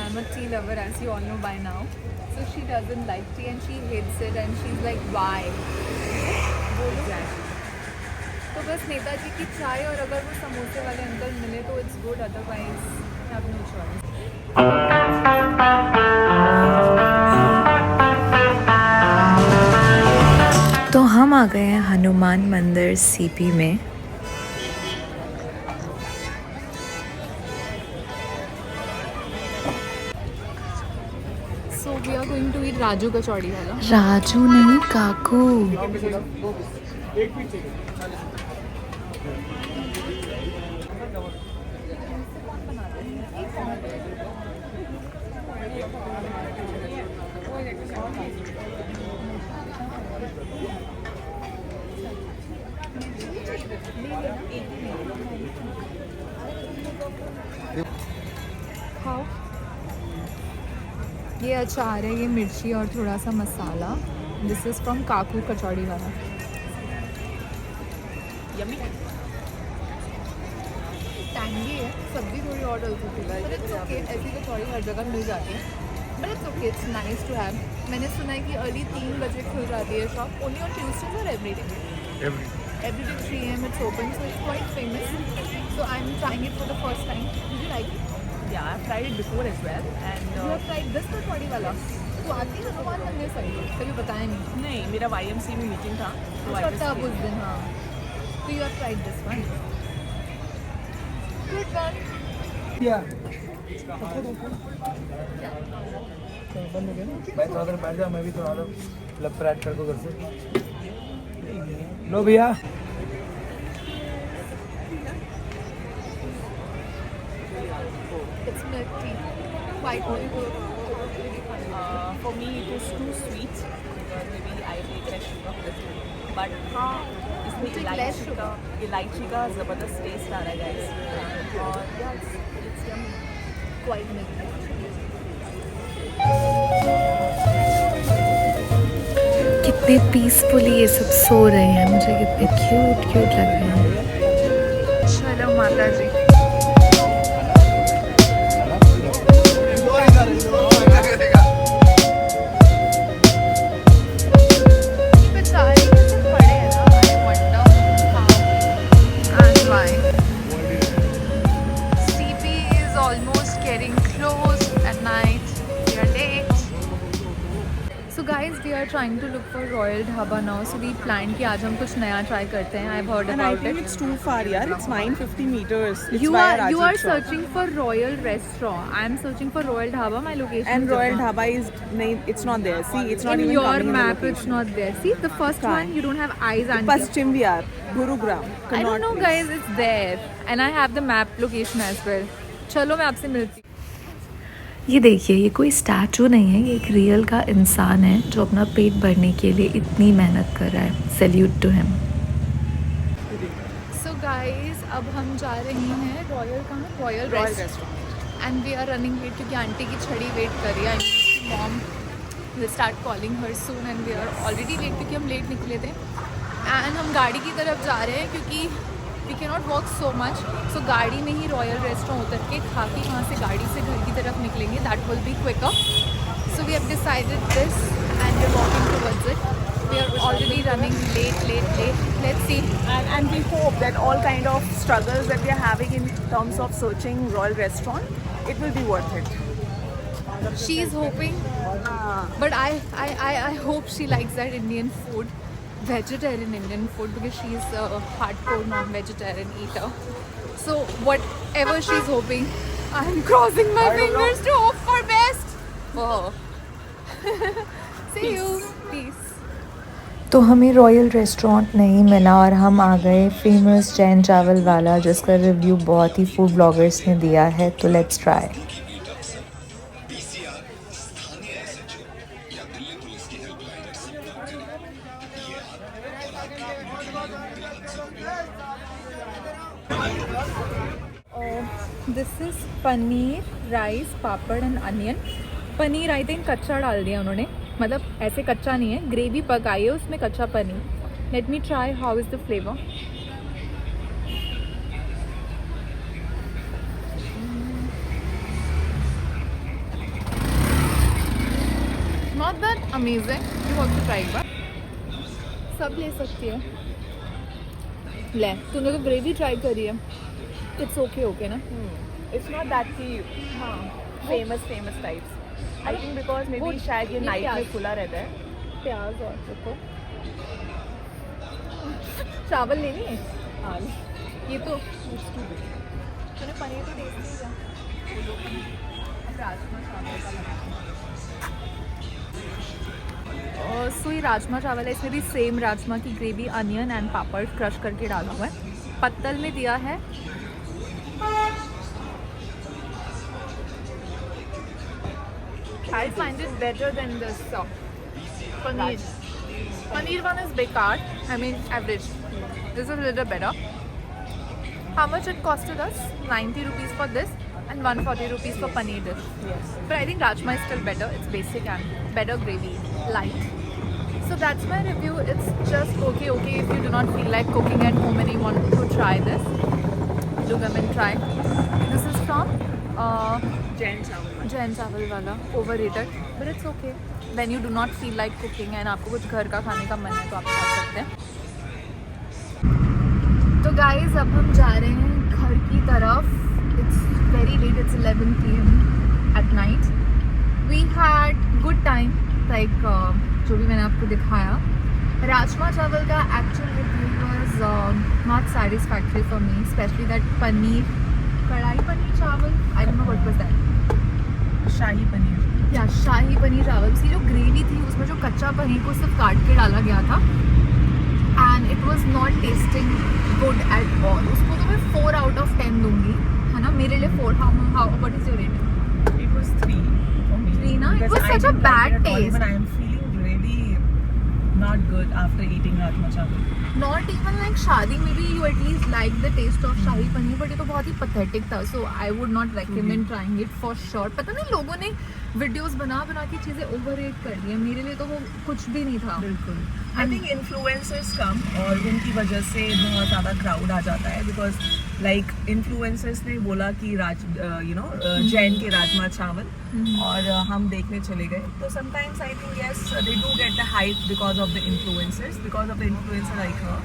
I'm a tea lover, as you all know by now. So she doesn't like tea and she hates it and she's like, why? बोलो। तो बस नेताजी की चाय और अगर वो समोसे वाले अंकल मिले तो it's good, otherwise I have no choice. तो हम आ गए हैं हनुमान मंदिर सीपी में। So we are going to eat Raju कचौड़ी वाला। राजू नहीं, काकू। खाओ। ये अचार है, ये मिर्ची और थोड़ा सा मसाला। दिस इज़ फ्रॉम काकू कचौड़ी वाला। यम्मी टैंगी है, सब्जी थोड़ी और डल सकती है, बट इट्स ओके। ऐसी कचौड़ी हर जगह मिल जाती है, but it's okay, it's nice to have. मैंने सुना है कि अर्ली 3 बजे खुल जाती है शॉप, ओनली ऑन ट्यूसडेज और every day 3 AM it's open, so it's quite famous. So I'm trying it for the first time. Did you like it? Yeah, I've tried it before as well, and You have tried this कचौड़ी वाला? तो आती है हनुमान मंदिर सही, कभी बताया नहीं। नहीं, मेरा YMC में मीटिंग था तो I just तब उस दिन, हाँ। तो you have tried this one? Good one. भाई थोड़ा देर बैठ जा, मैं भी थोड़ा लब ऐड कर को घर से। लो भैया। It's milk tea. White milk. for me it is too sweet because maybe I take less sugar with it. But हाँ, इसमें take less इलायची का ज़बरदस्त टेस्ट आ रहा है guys, और yeah, it's yummy. Quite milky. कितने पीसफुली ये सब सो रहे हैं, मुझे कितने क्यूट क्यूट लग रहे हैं। चलो माता जी। We are trying to look for Royal Dhaba now, so we planned कि आज हम कुछ नया try करते हैं। I've heard And I about think it. it's too far, यार. It's 950 meters. It's You via are Rajiv Chowk. searching for Royal Restaurant. I am searching for Royal Dhaba. My location. And is Royal different. Dhaba is nahi, it's not there. See, it's not In even your coming in the map, it's location. not there. See, the first Can't. one you don't have eyes and. Paschim Vihar, Gurugram. I don't know, guys. It's there, and I have the map location as well. चलो मैं आपसे मिलती। ये देखिए, ये कोई statue नहीं है, ये एक रियल का इंसान है जो अपना पेट भरने के लिए इतनी मेहनत कर रहा है। Salute to him. So guys, अब हम जा रही हैं royal restaurant and we are running late क्योंकि आंटी की छड़ी वेट कर रही है। Mom will start calling her soon and we are already late क्योंकि हम लेट निकले थे। एंड हम गाड़ी की तरफ जा रहे हैं क्योंकि we can not walk so much, so गाड़ी में ही रॉयल रेस्टोरेंट उतर के खा के वहाँ से गाड़ी से घर की तरफ निकलेंगे। That will be quicker. So we have decided this and we are walking towards it. We are already running late. Let's see. And we hope that all kind of struggles that we are having in terms of searching Royal Restaurant, it will be worth it. She is hoping, but I hope she likes that Indian food, vegetarian Indian food, because she is a hardcore non-vegetarian eater. So whatever she's hoping, I am crossing my fingers to hope for best. Oh. See you. Peace. तो हमें royal restaurant नहीं मिला और हम आ गए famous Jain चावल वाला, जिसका रिव्यू बहुत ही फूड ब्लॉगर्स ने दिया है। तो let's try. This is paneer, rice, papad and onion. Paneer I think कच्चा डाल दिया उन्होंने, मतलब ऐसे कच्चा नहीं है, ग्रेवी पकाई है उसमें कच्चा paneer. Let me try how is the flavour. Amazing, you want to try एक बार? सब ले सकती है। ले, तूने तो ग्रेवी ट्राई करी है, इट्स ओके ना? It's not that की famous types. I think because maybe वो- शायद ये ये नाइट में प्याज। खुला रहता है. प्याज और देखो, चावल लेनी है? हाँ. ये तो तूने पनीर तो टेस्ट नहीं किया। राजमा चावल का लगा। सो ये राजमा चावल है, इसमें भी सेम राजमा की gravy, onion and papad crush करके डाला हुआ है। पत्तल में दिया है I find it better than this paneer. Paneer one is bekar, I mean average. This is a little better. How much it costed us? 90 rupees for this and 140 rupees for paneer dish. Yes. But I think rajma is still better. It's basic and better gravy, light. So that's my review. It's just okay if you do not feel like cooking at home and you want to try this. Do come and try. This is from Jain chawal. Jain चावल वाला, overrated, but it's okay. When you do not feel like cooking and आपको कुछ घर का खाने का मन है तो आप खा सकते हैं। तो guys, अब हम जा रहे हैं घर की तरफ। It's very late. It's 11 PM at night. We had good time, like जो भी मैंने आपको दिखाया। राजमा चावल का actual review was not satisfactory for me, especially that paneer, कढ़ाई पनीर चावल, I don't know what was that. शाही पनीर. या शाही पनीर चावल, उसकी जो ग्रेवी थी उसमें जो कच्चा पनीर को सिर्फ काट के डाला गया था and it was not testing good at all. उसको तो मैं 4 out of 10 दूंगी, है ना? मेरे लिए 4। How what is your rating? It was 3 for me. 3 ना? It Because was I such a didn't like bad it at all. taste. Even I am feeling really not good after eating rajma chawal. Not even like शादी में भी you at least like the taste of shahi paneer, but ये तो बहुत ही pathetic था। So I would not recommend trying it for sure. पता नहीं लोगों ने वीडियोस बना के चीज़ें ओवररेट कर दी है, मेरे लिए तो वो कुछ भी नहीं था। बिल्कुल. I think influencers कम और उनकी वजह से बहुत ज़्यादा क्राउड आ जाता है because like influencers ने बोला कि जैन के राजमा चावल और हम देखने चले गए. तो sometimes I think yes they do get the hype because of the influencers, because of the influencer like her.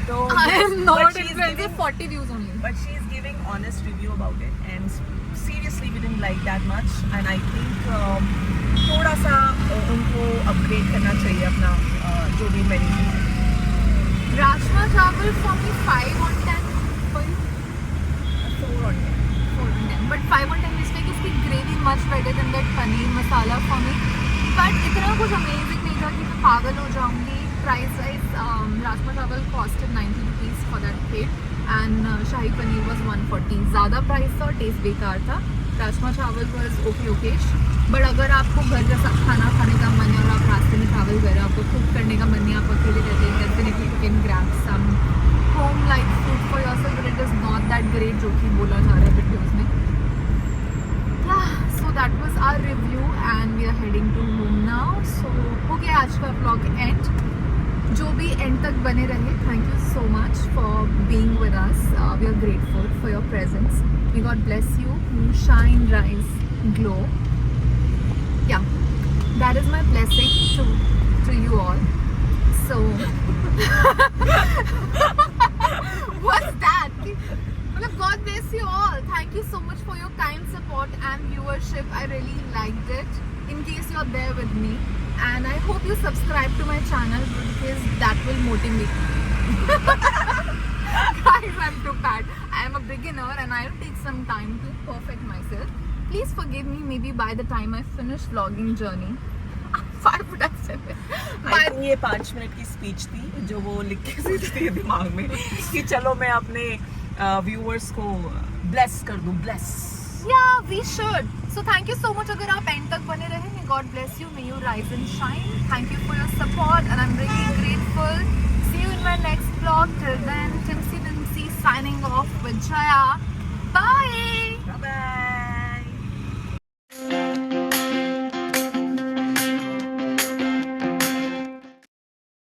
So I am but not she's influencer, giving- 40 views only. But she is giving honest review about it and seriously we didn't like that much and I think थोड़ा सा उनको upgrade करना चाहिए अपना जो भी menu है. राजमा चावल for me 5 on 10 for you? 4 on 10. 4 on 10, but 5 on 10 is like उसकी gravy much better than that paneer masala for me, but इतना कुछ अमेजिंग नहीं था कि मैं पागल हो जाऊंगी। प्राइस वाइज राजमा चावल costed 90 rupees for that plate and shahi paneer was 140। ज़्यादा प्राइस था और टेस्ट बेकार था। राजमा चावल वॉज ओके, बट अगर आपको घर जैसा खाना खाने का मन है और आप रास्ते में ट्रैवल कर रहे हैं, आपको कुक करने का मन नहीं, आप अकेले रहते हैं, definitely you can grab some home like food for yourself, but it is not that great जो कि बोला जा रहा है वीडियोज़ में। So that was our review and we are heading to home now. So हो गया आज का व्लॉग एंड। जो भी एंड तक बने रहे, thank you so much for being with us. We are grateful for your presence. May God bless you, shine, rise, glow. Yeah, that is my blessing to you all. So, what's that? God bless you all. Thank you so much for your kind support and viewership. I really liked it. In case you're there with me, and I hope you subscribe to my channel because that will motivate me. Guys, I'm too bad. I am a beginner and I'll take some time to perfect myself. Please forgive me maybe by the time I finish vlogging journey. Why would I say that? I think ये 5 minute की speech थी जो वो लिख के सीखती है दिमाग में कि चलो मैं अपने व्यूअर्स को ब्लेस कर दूं. Bless. Yeah, we should. So thank you so much अगर आप एंड तक बने रहे. May God bless you. May you rise and shine. Thank you for your support and I'm really grateful. See you in my next vlog. Till then, Timsy signing off with Jaya. Bye. Bye bye.